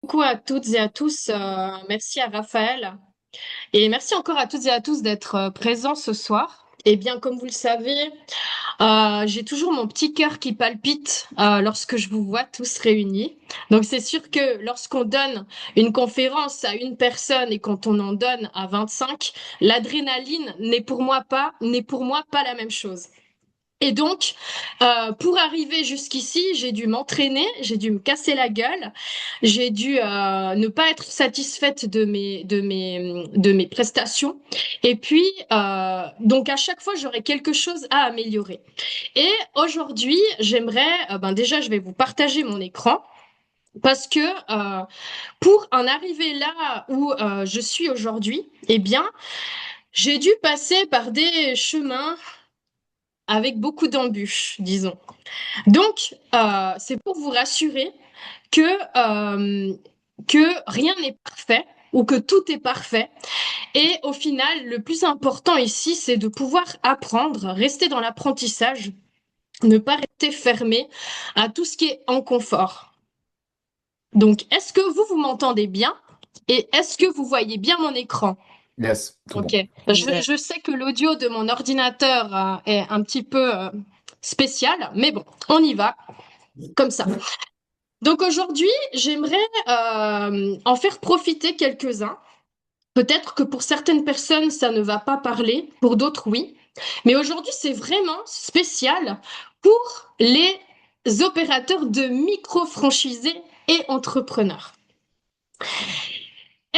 Beaucoup à toutes et à tous. Merci à Raphaël. Et merci encore à toutes et à tous d'être présents ce soir. Eh bien, comme vous le savez, j'ai toujours mon petit cœur qui palpite lorsque je vous vois tous réunis. Donc, c'est sûr que lorsqu'on donne une conférence à une personne et quand on en donne à 25, l'adrénaline n'est pour moi pas la même chose. Et donc, pour arriver jusqu'ici, j'ai dû m'entraîner, j'ai dû me casser la gueule, j'ai dû ne pas être satisfaite de mes prestations. Et puis, donc à chaque fois, j'aurai quelque chose à améliorer. Et aujourd'hui, j'aimerais, ben déjà, je vais vous partager mon écran parce que pour en arriver là où je suis aujourd'hui, eh bien, j'ai dû passer par des chemins avec beaucoup d'embûches, disons. Donc, c'est pour vous rassurer que, que rien n'est parfait ou que tout est parfait. Et au final, le plus important ici, c'est de pouvoir apprendre, rester dans l'apprentissage, ne pas rester fermé à tout ce qui est en confort. Donc, est-ce que vous m'entendez bien et est-ce que vous voyez bien mon écran? Yes, tout Ok. bon. Je sais que l'audio de mon ordinateur est un petit peu spécial, mais bon, on y va comme ça. Donc aujourd'hui, j'aimerais en faire profiter quelques-uns. Peut-être que pour certaines personnes, ça ne va pas parler, pour d'autres, oui. Mais aujourd'hui, c'est vraiment spécial pour les opérateurs de micro-franchisés et entrepreneurs.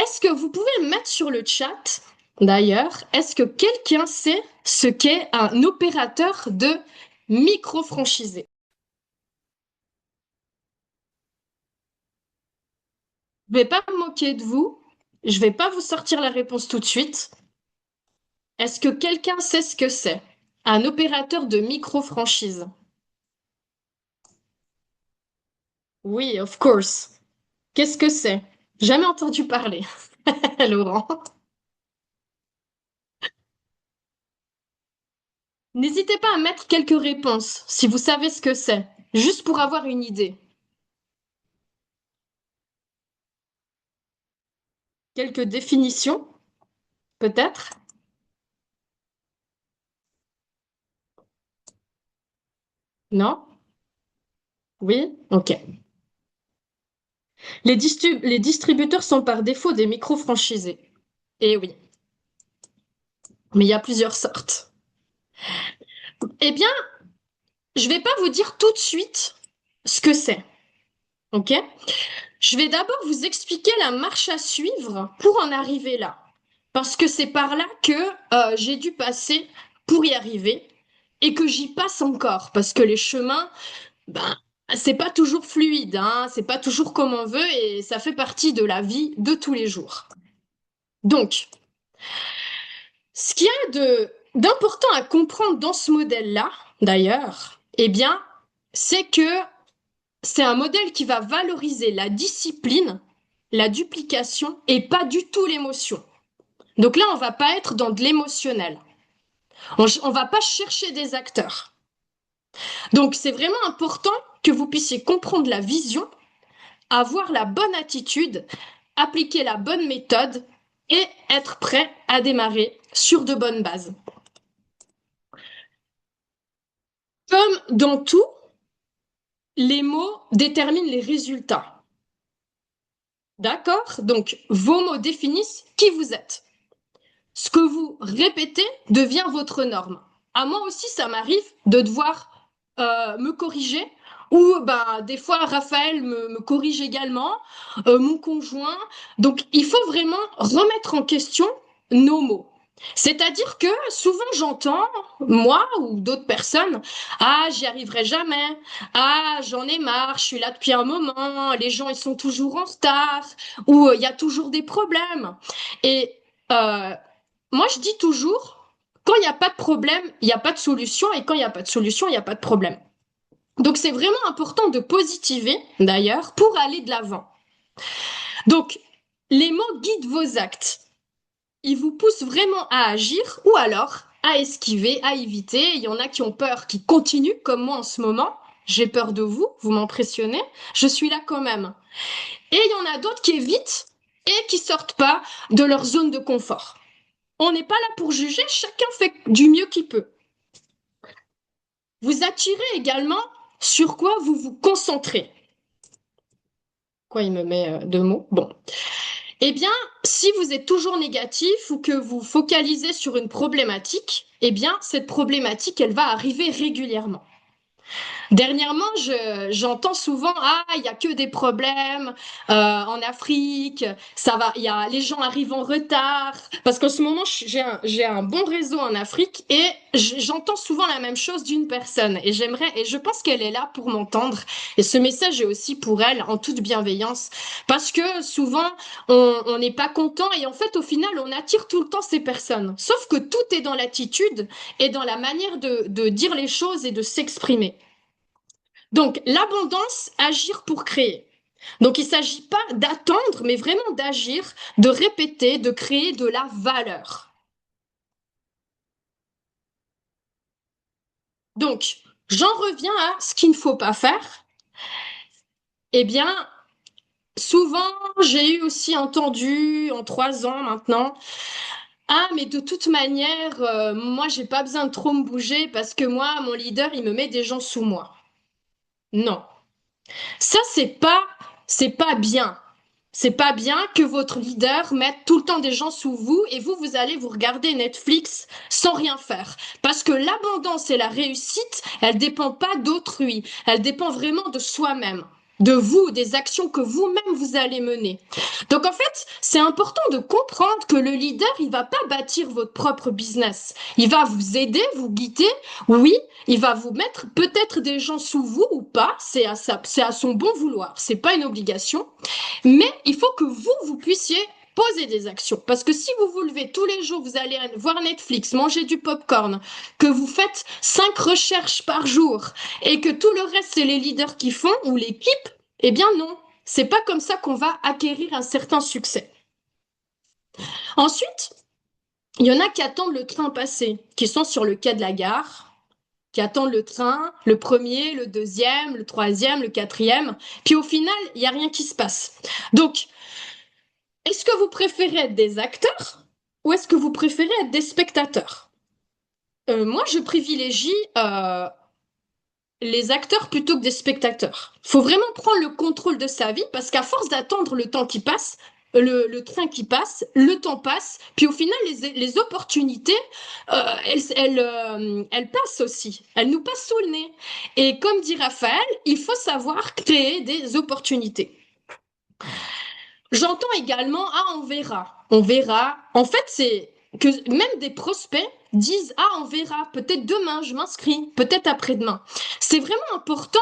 Est-ce que vous pouvez mettre sur le chat, d'ailleurs, est-ce que quelqu'un sait ce qu'est un opérateur de micro-franchisé? Je vais pas me moquer de vous, je vais pas vous sortir la réponse tout de suite. Est-ce que quelqu'un sait ce que c'est? Un opérateur de micro-franchise. Oui, of course. Qu'est-ce que c'est? Jamais entendu parler. Laurent. N'hésitez pas à mettre quelques réponses si vous savez ce que c'est, juste pour avoir une idée. Quelques définitions, peut-être? Non? Oui? Ok. Les distributeurs sont par défaut des micro-franchisés. Eh oui, mais il y a plusieurs sortes. Eh bien, je vais pas vous dire tout de suite ce que c'est, ok? Je vais d'abord vous expliquer la marche à suivre pour en arriver là. Parce que c'est par là que j'ai dû passer pour y arriver et que j'y passe encore. Parce que les chemins, ben, c'est pas toujours fluide, hein, c'est pas toujours comme on veut et ça fait partie de la vie de tous les jours. Donc, ce qu'il y a d'important à comprendre dans ce modèle-là, d'ailleurs, eh bien, c'est que c'est un modèle qui va valoriser la discipline, la duplication et pas du tout l'émotion. Donc là, on va pas être dans de l'émotionnel. On va pas chercher des acteurs. Donc c'est vraiment important que vous puissiez comprendre la vision, avoir la bonne attitude, appliquer la bonne méthode et être prêt à démarrer sur de bonnes bases. Comme dans tout, les mots déterminent les résultats. D'accord? Donc vos mots définissent qui vous êtes. Ce que vous répétez devient votre norme. À moi aussi, ça m'arrive de devoir me corriger, ou ben, des fois, Raphaël me corrige également, mon conjoint. Donc, il faut vraiment remettre en question nos mots. C'est-à-dire que souvent j'entends, moi ou d'autres personnes, ah, j'y arriverai jamais, ah, j'en ai marre, je suis là depuis un moment, les gens ils sont toujours en retard, ou il y a toujours des problèmes. Et euh, moi, je dis toujours, quand il n'y a pas de problème, il n'y a pas de solution, et quand il n'y a pas de solution, il n'y a pas de problème. Donc, c'est vraiment important de positiver, d'ailleurs, pour aller de l'avant. Donc, les mots guident vos actes. Ils vous poussent vraiment à agir ou alors à esquiver, à éviter. Il y en a qui ont peur, qui continuent, comme moi en ce moment. j'ai peur de vous, vous m'impressionnez, je suis là quand même. Et il y en a d'autres qui évitent et qui sortent pas de leur zone de confort. On n'est pas là pour juger, chacun fait du mieux qu'il peut. Vous attirez également sur quoi vous vous concentrez. Quoi, il me met deux mots. Bon. Eh bien, si vous êtes toujours négatif ou que vous focalisez sur une problématique, eh bien, cette problématique, elle va arriver régulièrement. Dernièrement, j'entends souvent, ah, il y a que des problèmes en Afrique, ça va, les gens arrivent en retard. Parce qu'en ce moment, j'ai un bon réseau en Afrique et j'entends souvent la même chose d'une personne. Et je pense qu'elle est là pour m'entendre. Et ce message est aussi pour elle, en toute bienveillance. Parce que souvent, on n'est pas content et en fait, au final, on attire tout le temps ces personnes. Sauf que tout est dans l'attitude et dans la manière de dire les choses et de s'exprimer. Donc, l'abondance, agir pour créer. Donc, il ne s'agit pas d'attendre, mais vraiment d'agir, de répéter, de créer de la valeur. Donc, j'en reviens à ce qu'il ne faut pas faire. Eh bien, souvent, j'ai eu aussi entendu, en 3 ans maintenant, ah, mais de toute manière, moi, j'ai pas besoin de trop me bouger parce que moi, mon leader, il me met des gens sous moi. Non. Ça, c'est pas bien. C'est pas bien que votre leader mette tout le temps des gens sous vous et vous, vous allez vous regarder Netflix sans rien faire. Parce que l'abondance et la réussite, elle dépend pas d'autrui. Elle dépend vraiment de soi-même. De vous, des actions que vous-même vous allez mener. Donc en fait, c'est important de comprendre que le leader, il va pas bâtir votre propre business. Il va vous aider, vous guider. Oui, il va vous mettre peut-être des gens sous vous ou pas. C'est à son bon vouloir. C'est pas une obligation. Mais il faut que vous puissiez poser des actions. Parce que si vous vous levez tous les jours, vous allez voir Netflix, manger du popcorn, que vous faites 5 recherches par jour et que tout le reste, c'est les leaders qui font ou l'équipe, eh bien non. C'est pas comme ça qu'on va acquérir un certain succès. Ensuite, il y en a qui attendent le train passé, qui sont sur le quai de la gare, qui attendent le train, le premier, le deuxième, le troisième, le quatrième, puis au final, il n'y a rien qui se passe. Donc, est-ce que vous préférez être des acteurs ou est-ce que vous préférez être des spectateurs? Moi, je privilégie les acteurs plutôt que des spectateurs. Il faut vraiment prendre le contrôle de sa vie parce qu'à force d'attendre le temps qui passe, le train qui passe, le temps passe, puis au final, les opportunités, elles passent aussi. Elles nous passent sous le nez. Et comme dit Raphaël, il faut savoir créer des opportunités. J'entends également, ah, on verra. On verra. En fait, c'est que même des prospects disent, ah, on verra. Peut-être demain, je m'inscris. Peut-être après-demain. C'est vraiment important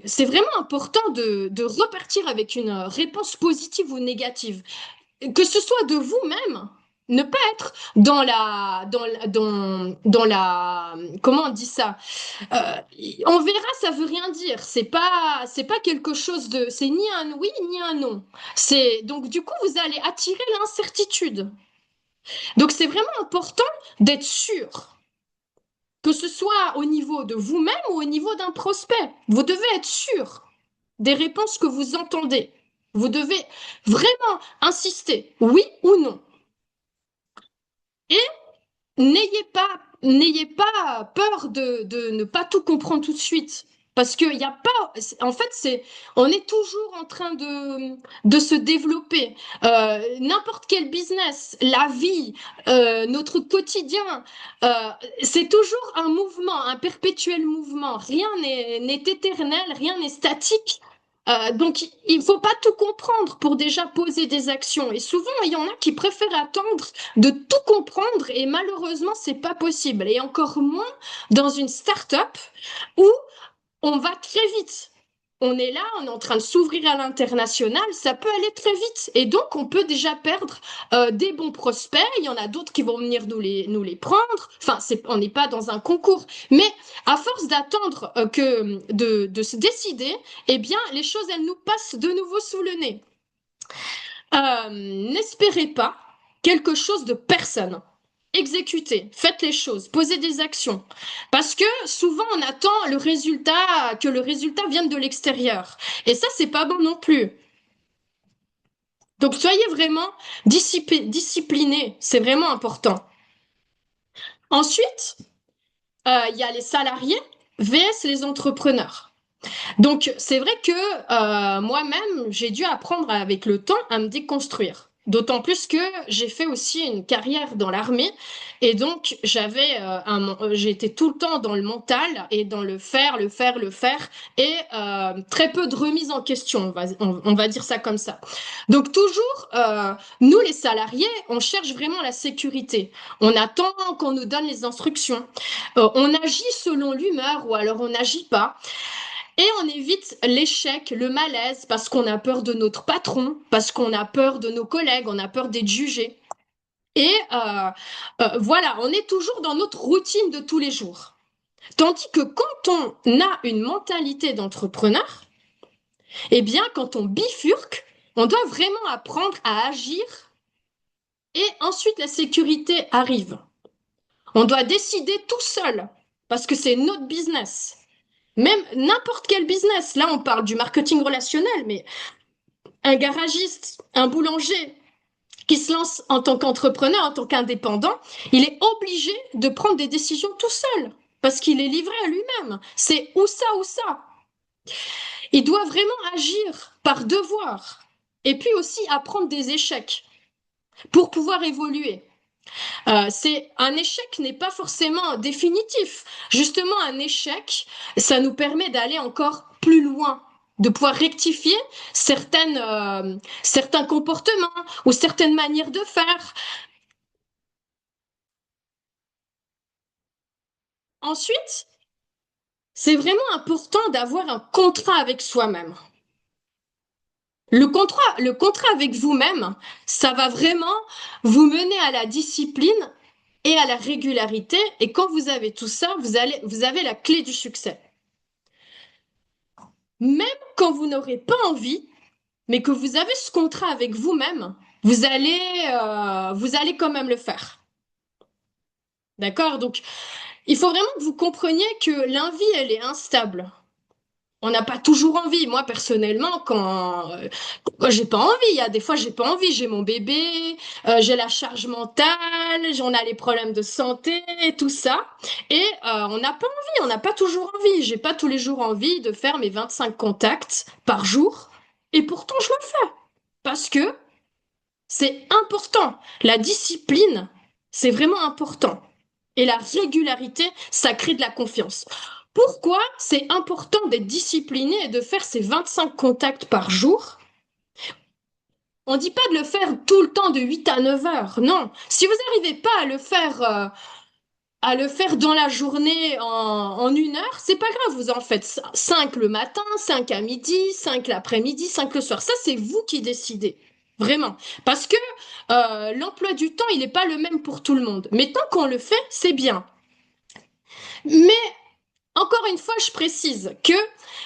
c'est vraiment important de repartir avec une réponse positive ou négative. Que ce soit de vous-même, ne pas être dans la, comment on dit ça? Euh, on verra, ça veut rien dire. C'est pas quelque chose de, c'est ni un oui ni un non. C'est donc du coup vous allez attirer l'incertitude. Donc c'est vraiment important d'être sûr, que ce soit au niveau de vous-même ou au niveau d'un prospect. Vous devez être sûr des réponses que vous entendez. Vous devez vraiment insister, oui ou non. Et n'ayez pas peur de ne pas tout comprendre tout de suite. Parce qu'il n'y a pas, en fait, on est toujours en train de se développer. N'importe quel business, la vie, notre quotidien, euh, c'est toujours un mouvement, un perpétuel mouvement. Rien n'est éternel, rien n'est statique. Donc, il ne faut pas tout comprendre pour déjà poser des actions. Et souvent, il y en a qui préfèrent attendre de tout comprendre et malheureusement, c'est pas possible. Et encore moins dans une start-up où on va très vite. On est là, on est en train de s'ouvrir à l'international, ça peut aller très vite. Et donc, on peut déjà perdre des bons prospects. Il y en a d'autres qui vont venir nous les prendre. Enfin, on n'est pas dans un concours. Mais à force d'attendre de se décider, eh bien, les choses, elles nous passent de nouveau sous le nez. N'espérez pas quelque chose de personne. exécutez, faites les choses, posez des actions. Parce que souvent, on attend le résultat, que le résultat vienne de l'extérieur. Et ça, c'est pas bon non plus. Donc, soyez vraiment disciplinés, c'est vraiment important. Ensuite, il y a les salariés vs les entrepreneurs. Donc, c'est vrai que moi-même, j'ai dû apprendre avec le temps à me déconstruire. D'autant plus que j'ai fait aussi une carrière dans l'armée et donc j'étais tout le temps dans le mental et dans le faire, le faire, le faire et très peu de remise en question, on va dire ça comme ça. Donc toujours, nous les salariés, on cherche vraiment la sécurité. On attend qu'on nous donne les instructions. On agit selon l'humeur ou alors on n'agit pas. Et on évite l'échec, le malaise, parce qu'on a peur de notre patron, parce qu'on a peur de nos collègues, on a peur d'être jugé. Et voilà, on est toujours dans notre routine de tous les jours. Tandis que quand on a une mentalité d'entrepreneur, eh bien, quand on bifurque, on doit vraiment apprendre à agir et ensuite la sécurité arrive. On doit décider tout seul parce que c'est notre business. Même n'importe quel business. Là, on parle du marketing relationnel, mais un garagiste, un boulanger qui se lance en tant qu'entrepreneur, en tant qu'indépendant, il est obligé de prendre des décisions tout seul parce qu'il est livré à lui-même. C'est ou ça ou ça. Il doit vraiment agir par devoir et puis aussi apprendre des échecs pour pouvoir évoluer. C'est un échec n'est pas forcément définitif. Justement, un échec, ça nous permet d'aller encore plus loin, de pouvoir rectifier certains comportements ou certaines manières de faire. Ensuite, c'est vraiment important d'avoir un contrat avec soi-même. Le contrat avec vous-même, ça va vraiment vous mener à la discipline et à la régularité. Et quand vous avez tout ça, vous avez la clé du succès. Même quand vous n'aurez pas envie, mais que vous avez ce contrat avec vous-même, vous allez quand même le faire. D'accord? Donc, il faut vraiment que vous compreniez que l'envie, elle est instable. On n'a pas toujours envie. Moi, personnellement, quand j'ai pas envie, il y a des fois, j'ai pas envie. J'ai mon bébé, j'ai la charge mentale, j'en ai les problèmes de santé, tout ça. Et on n'a pas envie, on n'a pas toujours envie. J'ai pas tous les jours envie de faire mes 25 contacts par jour. Et pourtant, je le fais. Parce que c'est important. La discipline, c'est vraiment important. Et la régularité, ça crée de la confiance. Pourquoi c'est important d'être discipliné et de faire ces 25 contacts par jour? On ne dit pas de le faire tout le temps de 8 à 9 heures. Non. Si vous n'arrivez pas à le faire dans la journée en 1 heure, c'est pas grave. Vous en faites 5 le matin, 5 à midi, 5 l'après-midi, 5 le soir. Ça, c'est vous qui décidez. Vraiment. Parce que l'emploi du temps, il n'est pas le même pour tout le monde. Mais tant qu'on le fait, c'est bien. Mais encore une fois, je précise que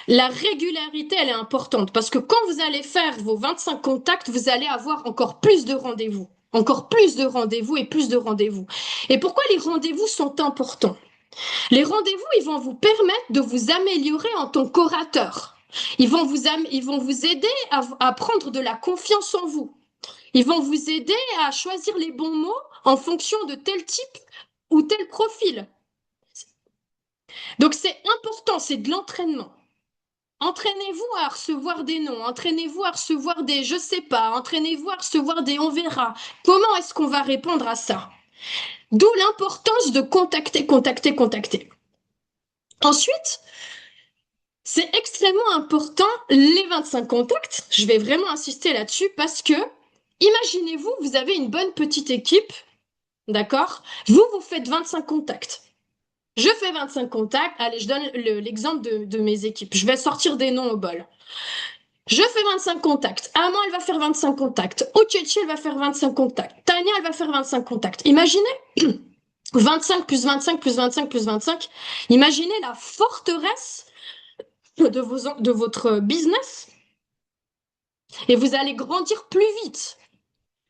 la régularité, elle est importante parce que quand vous allez faire vos 25 contacts, vous allez avoir encore plus de rendez-vous. Encore plus de rendez-vous et plus de rendez-vous. Et pourquoi les rendez-vous sont importants? Les rendez-vous, ils vont vous permettre de vous améliorer en tant qu'orateur. Ils vont vous aider à prendre de la confiance en vous. Ils vont vous aider à choisir les bons mots en fonction de tel type ou tel profil. Donc c'est important, c'est de l'entraînement. Entraînez-vous à recevoir des noms, entraînez-vous à recevoir des je sais pas, entraînez-vous à recevoir des on verra. Comment est-ce qu'on va répondre à ça? D'où l'importance de contacter, contacter, contacter. Ensuite, c'est extrêmement important les 25 contacts. Je vais vraiment insister là-dessus parce que imaginez-vous, vous avez une bonne petite équipe, d'accord? Vous faites 25 contacts. Je fais 25 contacts. Allez, je donne l'exemple de mes équipes. Je vais sortir des noms au bol. Je fais 25 contacts. Amand, elle va faire 25 contacts. Ochechi, elle va faire 25 contacts. Tania, elle va faire 25 contacts. Imaginez 25 plus 25 plus 25 plus 25. Imaginez la forteresse de votre business et vous allez grandir plus vite.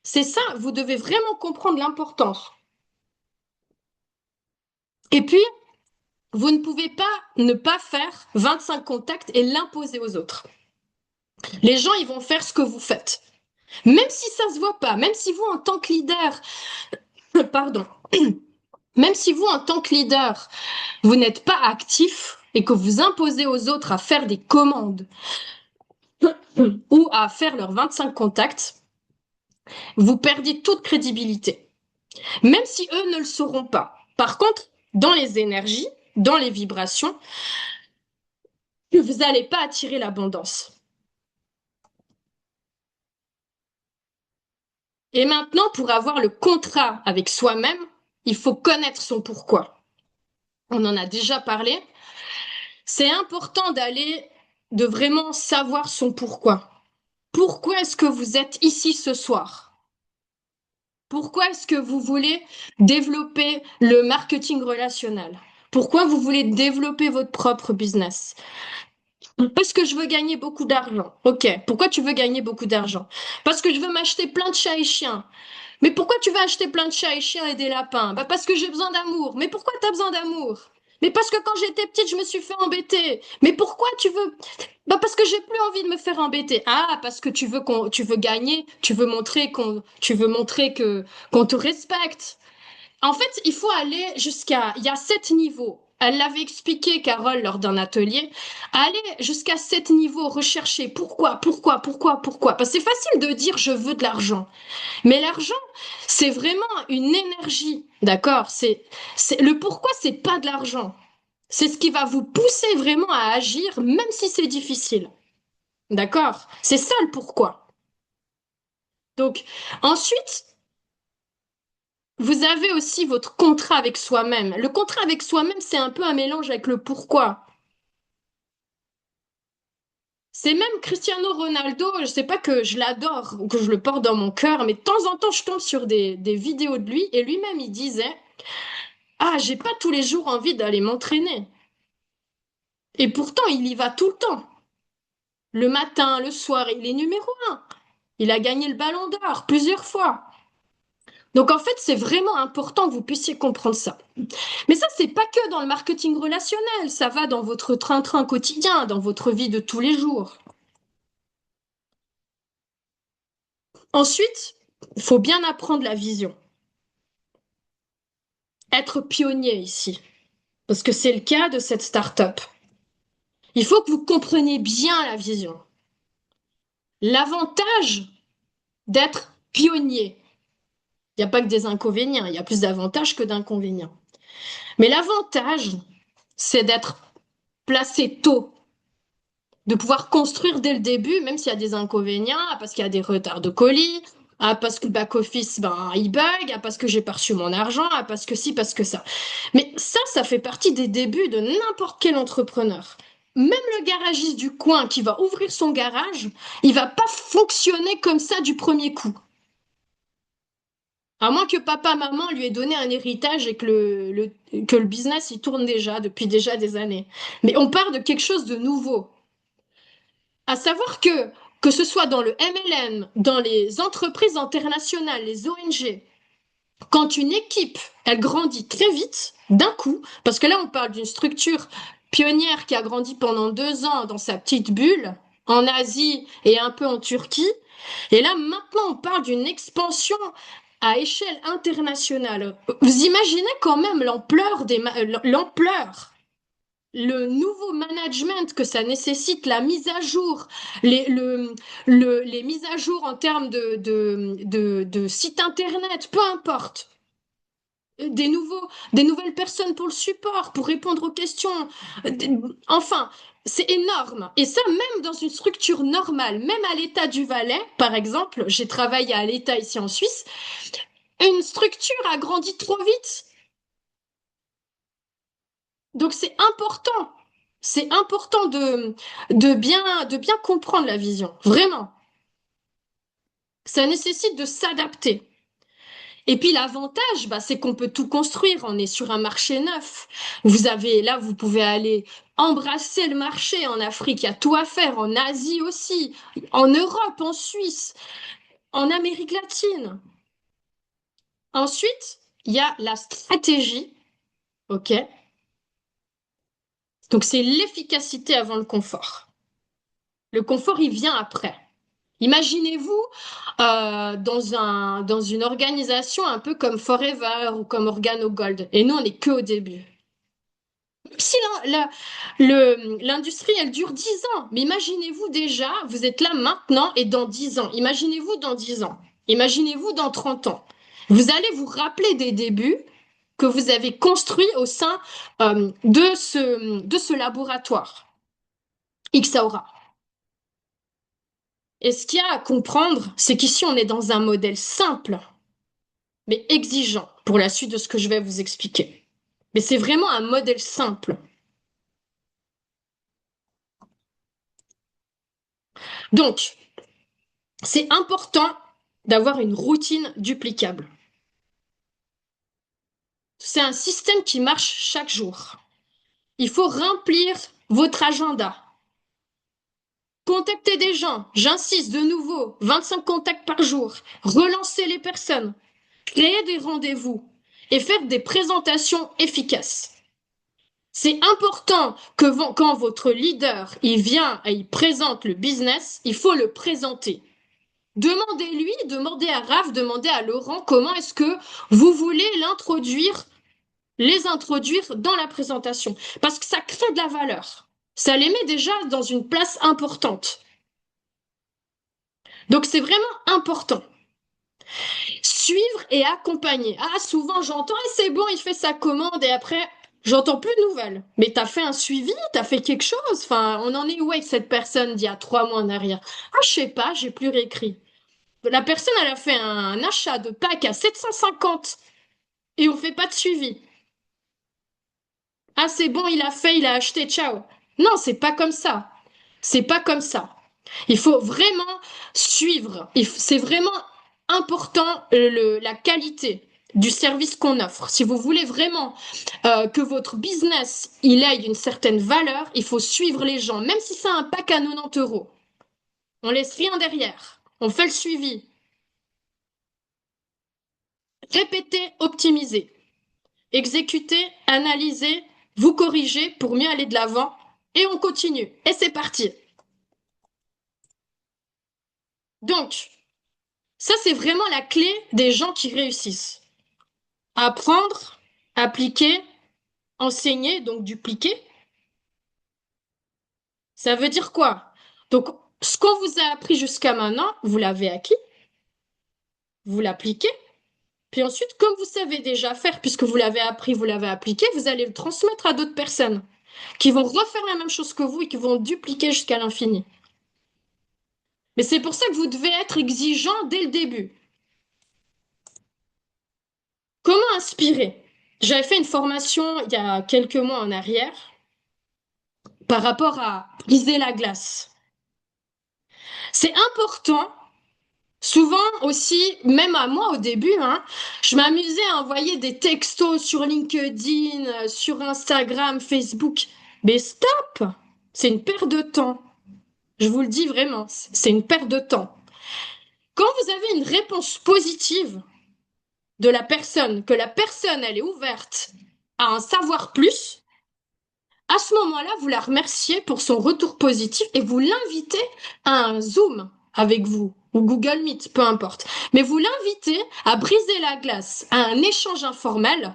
C'est ça, vous devez vraiment comprendre l'importance. Et puis, vous ne pouvez pas ne pas faire 25 contacts et l'imposer aux autres. Les gens, ils vont faire ce que vous faites. Même si ça se voit pas, même si vous, en tant que leader, pardon, même si vous, en tant que leader, vous n'êtes pas actif et que vous imposez aux autres à faire des commandes ou à faire leurs 25 contacts, vous perdez toute crédibilité. Même si eux ne le sauront pas. Par contre, dans les énergies, dans les vibrations, vous n'allez pas attirer l'abondance. Et maintenant, pour avoir le contrat avec soi-même, il faut connaître son pourquoi. On en a déjà parlé. C'est important de vraiment savoir son pourquoi. Pourquoi est-ce que vous êtes ici ce soir? Pourquoi est-ce que vous voulez développer le marketing relationnel? Pourquoi vous voulez développer votre propre business? Parce que je veux gagner beaucoup d'argent. Ok. Pourquoi tu veux gagner beaucoup d'argent? Parce que je veux m'acheter plein de chats et chiens. Mais pourquoi tu veux acheter plein de chats et chiens et des lapins? Bah parce que j'ai besoin d'amour. Mais pourquoi tu as besoin d'amour? Mais parce que quand j'étais petite, je me suis fait embêter. Mais pourquoi tu veux? Bah parce que j'ai plus envie de me faire embêter. Ah, parce que tu veux gagner, tu veux montrer qu'on te respecte. En fait, il faut aller il y a 7 niveaux. Elle l'avait expliqué, Carole, lors d'un atelier. Aller jusqu'à 7 niveaux, rechercher pourquoi. Parce que c'est facile de dire je veux de l'argent. Mais l'argent, c'est vraiment une énergie, d'accord? Le pourquoi, c'est pas de l'argent. C'est ce qui va vous pousser vraiment à agir, même si c'est difficile. D'accord? C'est ça le pourquoi. Donc, ensuite, vous avez aussi votre contrat avec soi-même. Le contrat avec soi-même, c'est un peu un mélange avec le pourquoi. C'est même Cristiano Ronaldo, je sais pas que je l'adore ou que je le porte dans mon cœur, mais de temps en temps, je tombe sur des vidéos de lui et lui-même, il disait, ah, j'ai pas tous les jours envie d'aller m'entraîner. Et pourtant, il y va tout le temps. Le matin, le soir, il est numéro un. Il a gagné le Ballon d'Or plusieurs fois. Donc en fait, c'est vraiment important que vous puissiez comprendre ça. Mais ça, c'est pas que dans le marketing relationnel, ça va dans votre train-train quotidien, dans votre vie de tous les jours. Ensuite, il faut bien apprendre la vision. Être pionnier ici, parce que c'est le cas de cette start-up. Il faut que vous compreniez bien la vision. L'avantage d'être pionnier, il n'y a pas que des inconvénients, il y a plus d'avantages que d'inconvénients. Mais l'avantage, c'est d'être placé tôt, de pouvoir construire dès le début, même s'il y a des inconvénients, parce qu'il y a des retards de colis, parce que le back-office, ben, il bug, parce que j'ai pas reçu mon argent, parce que si, parce que ça. Mais ça fait partie des débuts de n'importe quel entrepreneur. Même le garagiste du coin qui va ouvrir son garage, il va pas fonctionner comme ça du premier coup. À moins que papa, maman lui ait donné un héritage et que que le business il tourne déjà depuis déjà des années. Mais on part de quelque chose de nouveau. À savoir que ce soit dans le MLM, dans les entreprises internationales, les ONG, quand une équipe, elle grandit très vite, d'un coup, parce que là, on parle d'une structure pionnière qui a grandi pendant 2 ans dans sa petite bulle, en Asie et un peu en Turquie. Et là, maintenant, on parle d'une expansion à échelle internationale. Vous imaginez quand même l'ampleur, le nouveau management que ça nécessite, la mise à jour, les, les mises à jour en termes de site internet, peu importe. Des nouvelles personnes pour le support, pour répondre aux questions. Enfin, c'est énorme. Et ça, même dans une structure normale, même à l'État du Valais, par exemple, j'ai travaillé à l'État ici en Suisse, une structure a grandi trop vite. Donc c'est important. C'est important de bien comprendre la vision. Vraiment. Ça nécessite de s'adapter. Et puis l'avantage, bah, c'est qu'on peut tout construire. On est sur un marché neuf. Là, vous pouvez aller embrasser le marché en Afrique. Il y a tout à faire. En Asie aussi. En Europe, en Suisse, en Amérique latine. Ensuite, il y a la stratégie OK? Donc c'est l'efficacité avant le confort. Le confort, il vient après. Imaginez-vous dans une organisation un peu comme Forever ou comme Organogold. Et nous, on n'est que au début. Si l'industrie, elle dure 10 ans, mais imaginez-vous déjà, vous êtes là maintenant et dans 10 ans. Imaginez-vous dans 10 ans. Imaginez-vous dans 30 ans. Vous allez vous rappeler des débuts que vous avez construits au sein de ce laboratoire XAURA. Et ce qu'il y a à comprendre, c'est qu'ici, on est dans un modèle simple, mais exigeant pour la suite de ce que je vais vous expliquer. Mais c'est vraiment un modèle simple. Donc, c'est important d'avoir une routine duplicable. C'est un système qui marche chaque jour. Il faut remplir votre agenda. Contacter des gens, j'insiste de nouveau, 25 contacts par jour. Relancer les personnes. Créer des rendez-vous et faire des présentations efficaces. C'est important que quand votre leader il vient et il présente le business, il faut le présenter. Demandez-lui, demandez à Raph, demandez à Laurent comment est-ce que vous voulez les introduire dans la présentation. Parce que ça crée de la valeur. Ça les met déjà dans une place importante. Donc c'est vraiment important. Suivre et accompagner. Ah, souvent j'entends, et c'est bon, il fait sa commande et après, j'entends plus de nouvelles. Mais t'as fait un suivi, t'as fait quelque chose. Enfin, on en est où avec cette personne d'il y a 3 mois en arrière? Ah, je sais pas, j'ai plus réécrit. La personne, elle a fait un achat de pack à 750 et on fait pas de suivi. Ah, c'est bon, il a fait, il a acheté, ciao. Non, c'est pas comme ça. C'est pas comme ça. Il faut vraiment suivre. C'est vraiment important la qualité du service qu'on offre. Si vous voulez vraiment que votre business il ait une certaine valeur, il faut suivre les gens, même si c'est un pack à 90 euros. On laisse rien derrière. On fait le suivi. Répétez, optimisez. Exécutez, analysez, vous corrigez pour mieux aller de l'avant. Et on continue. Et c'est parti. Donc, ça, c'est vraiment la clé des gens qui réussissent. Apprendre, appliquer, enseigner, donc dupliquer. Ça veut dire quoi? Donc, ce qu'on vous a appris jusqu'à maintenant, vous l'avez acquis, vous l'appliquez, puis ensuite, comme vous savez déjà faire, puisque vous l'avez appris, vous l'avez appliqué, vous allez le transmettre à d'autres personnes qui vont refaire la même chose que vous et qui vont dupliquer jusqu'à l'infini. Mais c'est pour ça que vous devez être exigeant dès le début. Comment inspirer? J'avais fait une formation il y a quelques mois en arrière par rapport à briser la glace. C'est important, souvent aussi, même à moi au début, hein, je m'amusais à envoyer des textos sur LinkedIn, sur Instagram, Facebook. Mais stop! C'est une perte de temps. Je vous le dis vraiment, c'est une perte de temps. Quand vous avez une réponse positive de la personne, que la personne, elle est ouverte à en savoir plus, à ce moment-là, vous la remerciez pour son retour positif et vous l'invitez à un Zoom avec vous, ou Google Meet, peu importe. Mais vous l'invitez à briser la glace, à un échange informel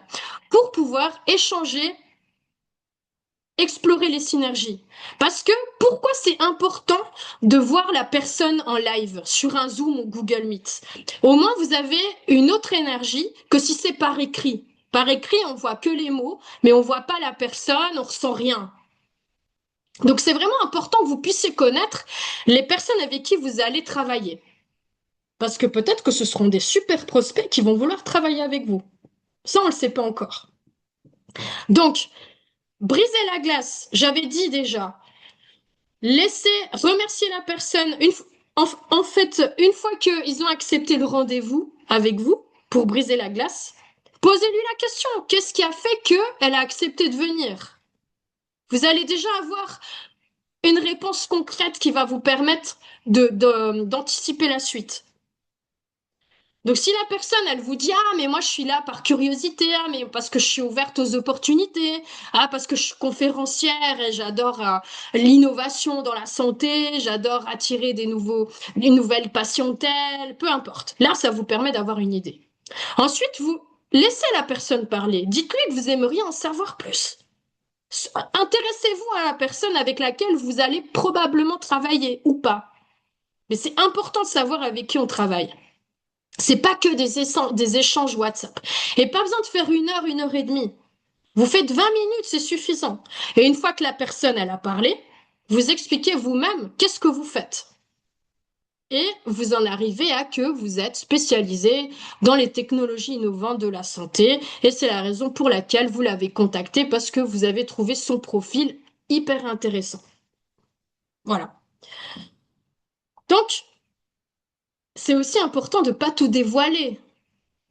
pour pouvoir échanger, explorer les synergies. Parce que pourquoi c'est important de voir la personne en live sur un Zoom ou Google Meet? Au moins, vous avez une autre énergie que si c'est par écrit. Par écrit, on voit que les mots, mais on voit pas la personne, on ressent rien. Donc c'est vraiment important que vous puissiez connaître les personnes avec qui vous allez travailler. Parce que peut-être que ce seront des super prospects qui vont vouloir travailler avec vous. Ça, on ne le sait pas encore. Donc, briser la glace, j'avais dit déjà, laissez remercier la personne. En fait, une fois qu'ils ont accepté le rendez-vous avec vous pour briser la glace, posez-lui la question. Qu'est-ce qui a fait qu'elle a accepté de venir? Vous allez déjà avoir une réponse concrète qui va vous permettre d'anticiper la suite. Donc si la personne, elle vous dit, ah, mais moi je suis là par curiosité, ah, mais parce que je suis ouverte aux opportunités, ah, parce que je suis conférencière et j'adore l'innovation dans la santé, j'adore attirer des nouvelles patientèles, peu importe. Là, ça vous permet d'avoir une idée. Ensuite, vous laissez la personne parler. Dites-lui que vous aimeriez en savoir plus. Intéressez-vous à la personne avec laquelle vous allez probablement travailler ou pas. Mais c'est important de savoir avec qui on travaille. C'est pas que des échanges WhatsApp. Et pas besoin de faire une heure et demie. Vous faites 20 minutes, c'est suffisant. Et une fois que la personne, elle a parlé, vous expliquez vous-même qu'est-ce que vous faites. Et vous en arrivez à que vous êtes spécialisé dans les technologies innovantes de la santé. Et c'est la raison pour laquelle vous l'avez contacté parce que vous avez trouvé son profil hyper intéressant. Voilà. Donc, c'est aussi important de ne pas tout dévoiler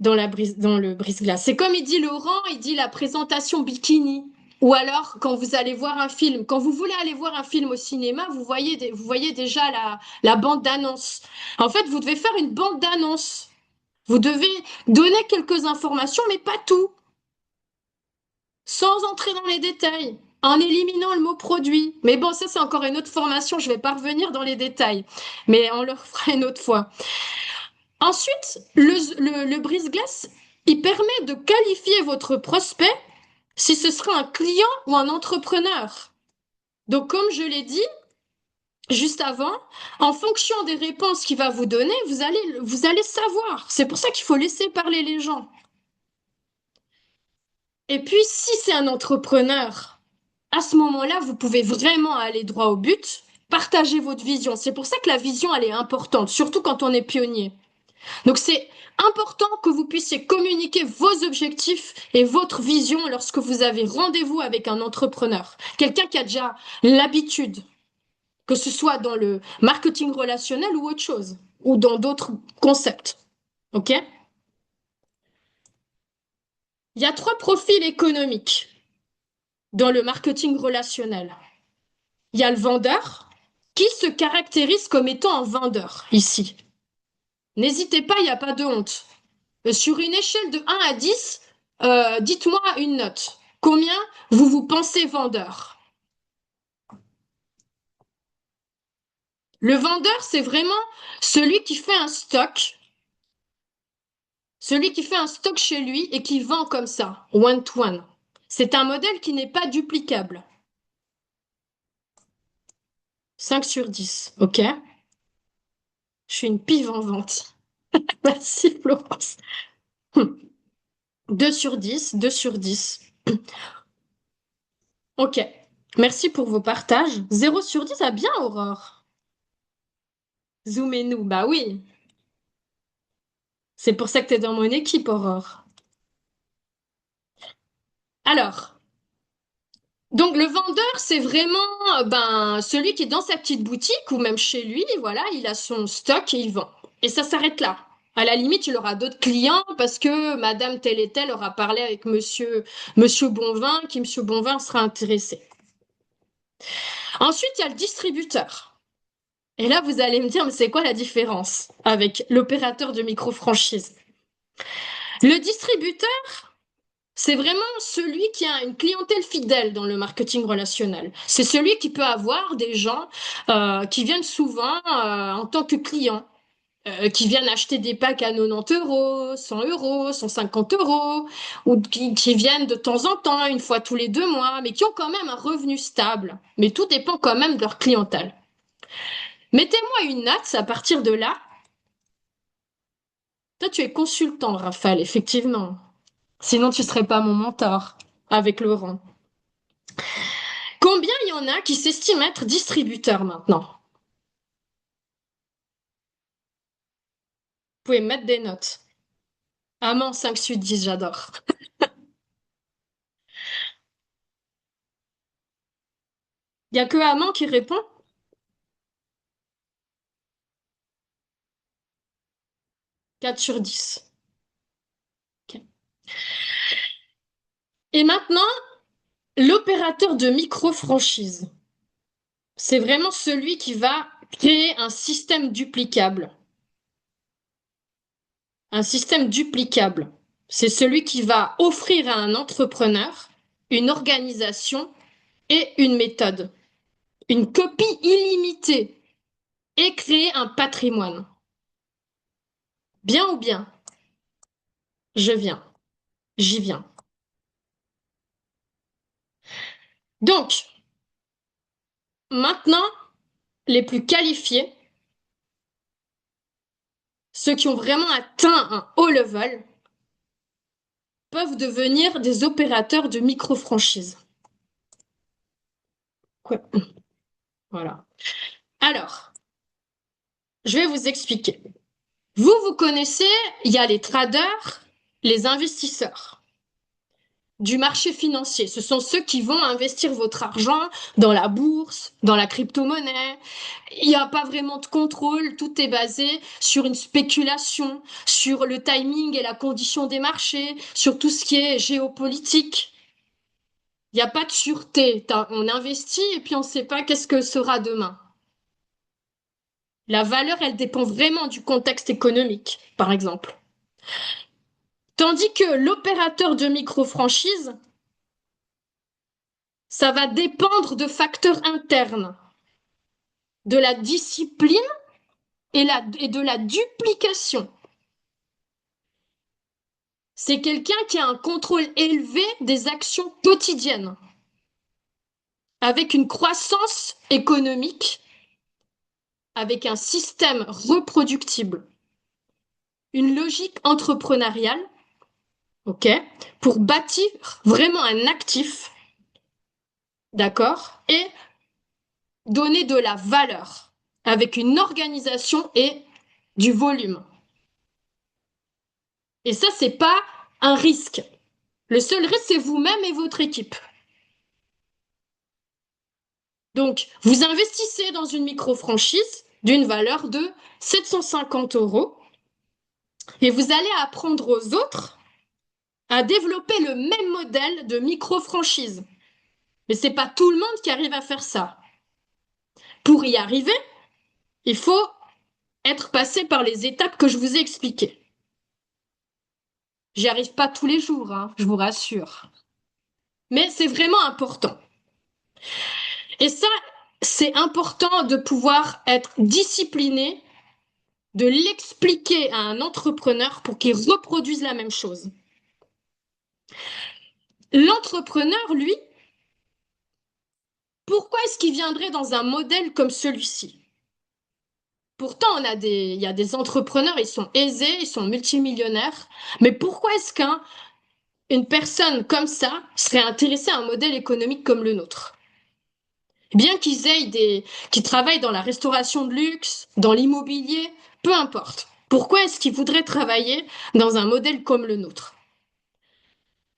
dans le brise-glace. C'est comme il dit Laurent, il dit la présentation bikini. Ou alors, quand vous allez voir un film, quand vous voulez aller voir un film au cinéma, vous voyez déjà la bande d'annonce. En fait, vous devez faire une bande d'annonce. Vous devez donner quelques informations, mais pas tout, sans entrer dans les détails, en éliminant le mot produit. Mais bon, ça, c'est encore une autre formation, je ne vais pas revenir dans les détails, mais on le fera une autre fois. Ensuite, le brise-glace, il permet de qualifier votre prospect si ce sera un client ou un entrepreneur. Donc, comme je l'ai dit juste avant, en fonction des réponses qu'il va vous donner, vous allez savoir. C'est pour ça qu'il faut laisser parler les gens. Et puis, si c'est un entrepreneur, à ce moment-là, vous pouvez vraiment aller droit au but, partager votre vision. C'est pour ça que la vision, elle est importante, surtout quand on est pionnier. Donc, c'est important que vous puissiez communiquer vos objectifs et votre vision lorsque vous avez rendez-vous avec un entrepreneur, quelqu'un qui a déjà l'habitude, que ce soit dans le marketing relationnel ou autre chose, ou dans d'autres concepts. OK? Il y a 3 profils économiques dans le marketing relationnel. Il y a le vendeur qui se caractérise comme étant un vendeur ici. N'hésitez pas, il n'y a pas de honte. Sur une échelle de 1 à 10, dites-moi une note. Combien vous pensez vendeur? Le vendeur, c'est vraiment celui qui fait un stock, celui qui fait un stock chez lui et qui vend comme ça, one to one. C'est un modèle qui n'est pas duplicable. 5 sur 10, ok? Je suis une pive en vente. Merci Florence. 2 sur 10, 2 sur 10. Ok. Merci pour vos partages. 0 sur 10, ah bien, Aurore. Zoomez-nous. Bah oui. C'est pour ça que tu es dans mon équipe, Aurore. Alors, donc le vendeur, c'est vraiment celui qui est dans sa petite boutique ou même chez lui, voilà, il a son stock et il vend. Et ça s'arrête là. À la limite, il aura d'autres clients parce que Madame telle et telle aura parlé avec Monsieur Bonvin, qui Monsieur Bonvin sera intéressé. Ensuite, il y a le distributeur. Et là, vous allez me dire, mais c'est quoi la différence avec l'opérateur de micro-franchise? Le distributeur, c'est vraiment celui qui a une clientèle fidèle dans le marketing relationnel. C'est celui qui peut avoir des gens qui viennent souvent en tant que clients, qui viennent acheter des packs à 90 euros, 100 euros, 150 euros, ou qui viennent de temps en temps, une fois tous les 2 mois, mais qui ont quand même un revenu stable. Mais tout dépend quand même de leur clientèle. Mettez-moi une note à partir de là. Toi, tu es consultant, Raphaël, effectivement. Sinon, tu serais pas mon mentor avec Laurent. Combien il y en a qui s'estiment être distributeurs maintenant? Vous pouvez mettre des notes. Amant 5 sur 10, j'adore. Il y a que Amant qui répond? 4 sur 10. Ok. Et maintenant, l'opérateur de micro-franchise. C'est vraiment celui qui va créer un système duplicable. Un système duplicable, c'est celui qui va offrir à un entrepreneur une organisation et une méthode, une copie illimitée et créer un patrimoine. Bien ou bien? Je viens, j'y viens. Donc, maintenant, les plus qualifiés, ceux qui ont vraiment atteint un haut level, peuvent devenir des opérateurs de micro-franchise. Quoi? Voilà. Alors, je vais vous expliquer. Vous connaissez, il y a les traders, les investisseurs du marché financier. Ce sont ceux qui vont investir votre argent dans la bourse, dans la crypto-monnaie. Il n'y a pas vraiment de contrôle, tout est basé sur une spéculation, sur le timing et la condition des marchés, sur tout ce qui est géopolitique. Il n'y a pas de sûreté. On investit et puis on ne sait pas qu'est-ce que sera demain. La valeur, elle dépend vraiment du contexte économique, par exemple. Tandis que l'opérateur de micro-franchise, ça va dépendre de facteurs internes, de la discipline et de la duplication. C'est quelqu'un qui a un contrôle élevé des actions quotidiennes, avec une croissance économique, avec un système reproductible, une logique entrepreneuriale, ok, pour bâtir vraiment un actif, d'accord, et donner de la valeur, avec une organisation et du volume. Et ça, c'est pas un risque. Le seul risque, c'est vous-même et votre équipe. Donc, vous investissez dans une micro-franchise d'une valeur de 750 euros et vous allez apprendre aux autres à développer le même modèle de micro-franchise. Mais c'est pas tout le monde qui arrive à faire ça. Pour y arriver, il faut être passé par les étapes que je vous ai expliquées. J'y arrive pas tous les jours, hein, je vous rassure. Mais c'est vraiment important. Et ça, c'est important de pouvoir être discipliné, de l'expliquer à un entrepreneur pour qu'il reproduise la même chose. L'entrepreneur, lui, pourquoi est-ce qu'il viendrait dans un modèle comme celui-ci? Pourtant, il y a des entrepreneurs, ils sont aisés, ils sont multimillionnaires, mais pourquoi est-ce qu'une personne comme ça serait intéressée à un modèle économique comme le nôtre? Bien qu'ils travaillent dans la restauration de luxe, dans l'immobilier, peu importe. Pourquoi est-ce qu'ils voudraient travailler dans un modèle comme le nôtre?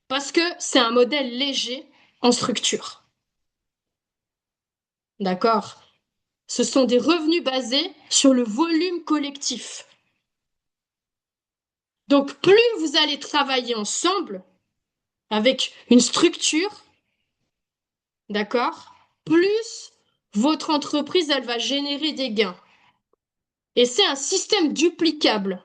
Parce que c'est un modèle léger en structure. D'accord? Ce sont des revenus basés sur le volume collectif. Donc, plus vous allez travailler ensemble avec une structure, d'accord? Plus votre entreprise, elle va générer des gains. Et c'est un système duplicable.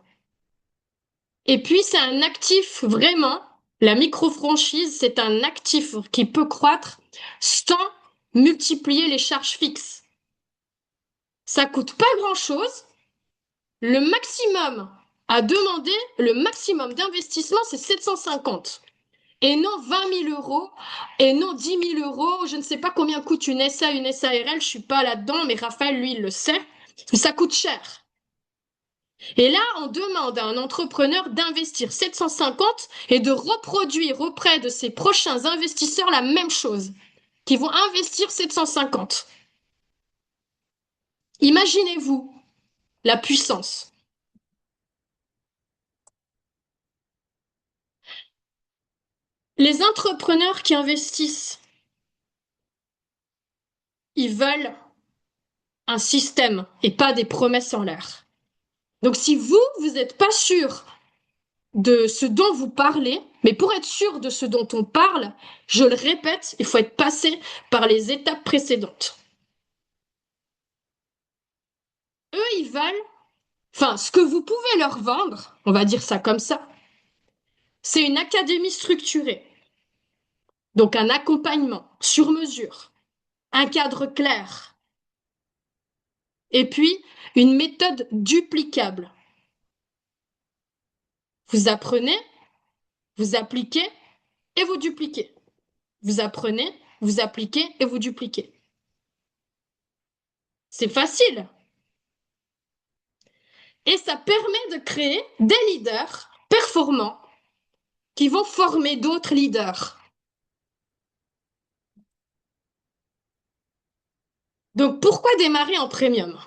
Et puis, c'est un actif vraiment. La micro-franchise, c'est un actif qui peut croître sans multiplier les charges fixes. Ça coûte pas grand-chose. Le maximum à demander, le maximum d'investissement, c'est 750. Et non 20 000 euros, et non 10 000 euros. Je ne sais pas combien coûte une SA, une SARL, je suis pas là-dedans, mais Raphaël, lui, il le sait. Ça coûte cher. Et là, on demande à un entrepreneur d'investir 750 et de reproduire auprès de ses prochains investisseurs la même chose, qui vont investir 750. Imaginez-vous la puissance. Les entrepreneurs qui investissent, ils veulent un système et pas des promesses en l'air. Donc si vous n'êtes pas sûr de ce dont vous parlez, mais pour être sûr de ce dont on parle, je le répète, il faut être passé par les étapes précédentes. Eux, ils veulent Enfin, ce que vous pouvez leur vendre, on va dire ça comme ça, c'est une académie structurée. Donc un accompagnement sur mesure, un cadre clair, et puis une méthode duplicable. Vous apprenez, vous appliquez et vous dupliquez. Vous apprenez, vous appliquez et vous dupliquez. C'est facile. Et ça permet de créer des leaders performants qui vont former d'autres leaders. Donc pourquoi démarrer en premium?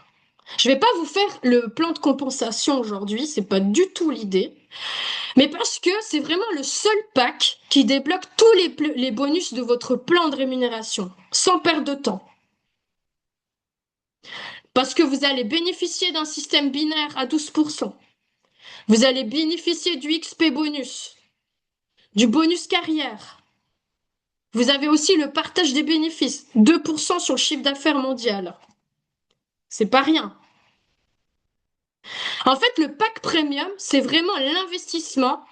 Je ne vais pas vous faire le plan de compensation aujourd'hui, c'est pas du tout l'idée, mais parce que c'est vraiment le seul pack qui débloque tous les bonus de votre plan de rémunération, sans perdre de temps. Parce que vous allez bénéficier d'un système binaire à 12%. Vous allez bénéficier du XP bonus, du bonus carrière. Vous avez aussi le partage des bénéfices, 2% sur le chiffre d'affaires mondial. C'est pas rien. En fait, le pack premium, c'est vraiment l'investissement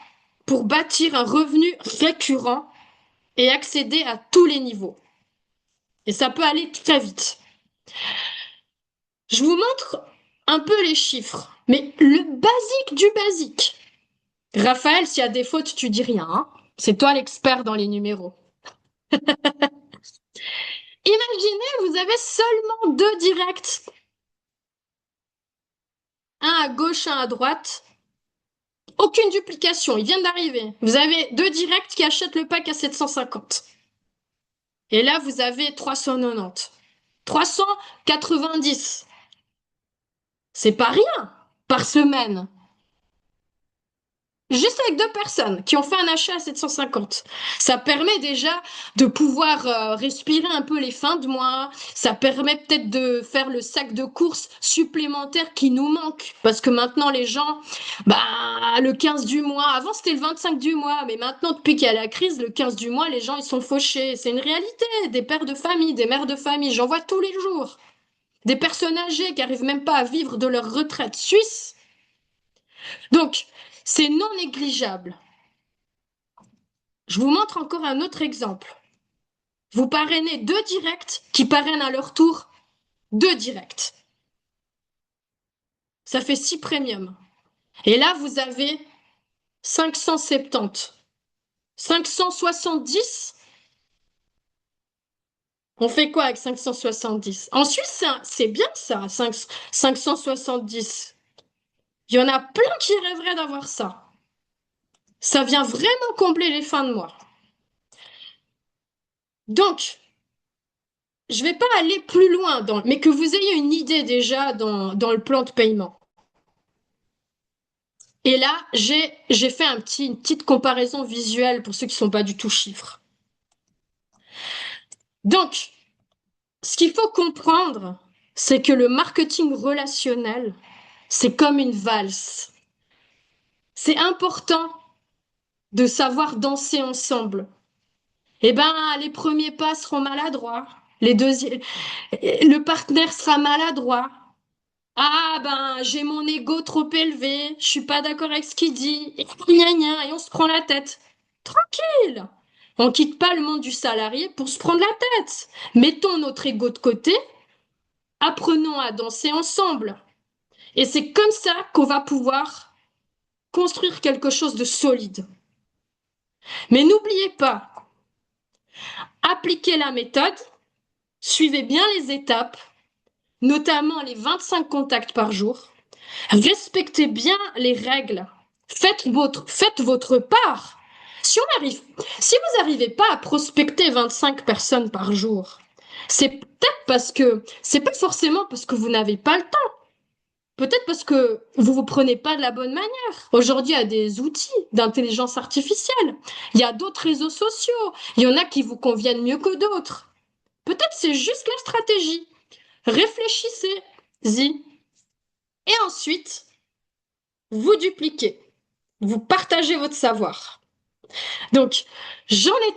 pour bâtir un revenu récurrent et accéder à tous les niveaux. Et ça peut aller très vite. Je vous montre un peu les chiffres, mais le basique du basique. Raphaël, s'il y a des fautes, tu dis rien, hein. C'est toi l'expert dans les numéros. Imaginez, vous avez seulement 2 directs. Un à gauche, un à droite. Aucune duplication, ils viennent d'arriver. Vous avez 2 directs qui achètent le pack à 750. Et là, vous avez 390. 390. C'est pas rien par semaine. Juste avec 2 personnes qui ont fait un achat à 750. Ça permet déjà de pouvoir respirer un peu les fins de mois. Ça permet peut-être de faire le sac de courses supplémentaire qui nous manque. Parce que maintenant, les gens, bah, le 15 du mois, avant c'était le 25 du mois, mais maintenant, depuis qu'il y a la crise, le 15 du mois, les gens, ils sont fauchés. C'est une réalité. Des pères de famille, des mères de famille, j'en vois tous les jours. Des personnes âgées qui arrivent même pas à vivre de leur retraite suisse. Donc, c'est non négligeable. Je vous montre encore un autre exemple. Vous parrainez 2 directs qui parrainent à leur tour 2 directs. Ça fait 6 premiums. Et là, vous avez 570. 570. On fait quoi avec 570? En Suisse, c'est bien ça, 570. Il y en a plein qui rêveraient d'avoir ça. Ça vient vraiment combler les fins de mois. Donc, je ne vais pas aller plus loin, mais que vous ayez une idée déjà dans le plan de paiement. Et là, j'ai fait une petite comparaison visuelle pour ceux qui ne sont pas du tout chiffres. Donc, ce qu'il faut comprendre, c'est que le marketing relationnel, c'est comme une valse. C'est important de savoir danser ensemble. Eh ben, les premiers pas seront maladroits. Le partenaire sera maladroit. Ah ben, j'ai mon ego trop élevé, je suis pas d'accord avec ce qu'il dit, et gna gna, et on se prend la tête. Tranquille! On quitte pas le monde du salarié pour se prendre la tête. Mettons notre ego de côté, apprenons à danser ensemble. Et c'est comme ça qu'on va pouvoir construire quelque chose de solide. Mais n'oubliez pas, appliquez la méthode, suivez bien les étapes, notamment les 25 contacts par jour. Respectez bien les règles. Faites votre part. Si vous n'arrivez pas à prospecter 25 personnes par jour, c'est peut-être parce que, c'est pas forcément parce que vous n'avez pas le temps. Peut-être parce que vous vous prenez pas de la bonne manière. Aujourd'hui, il y a des outils d'intelligence artificielle. Il y a d'autres réseaux sociaux. Il y en a qui vous conviennent mieux que d'autres. Peut-être c'est juste la stratégie. Réfléchissez-y. Et ensuite, vous dupliquez. Vous partagez votre savoir. Donc, j'en ai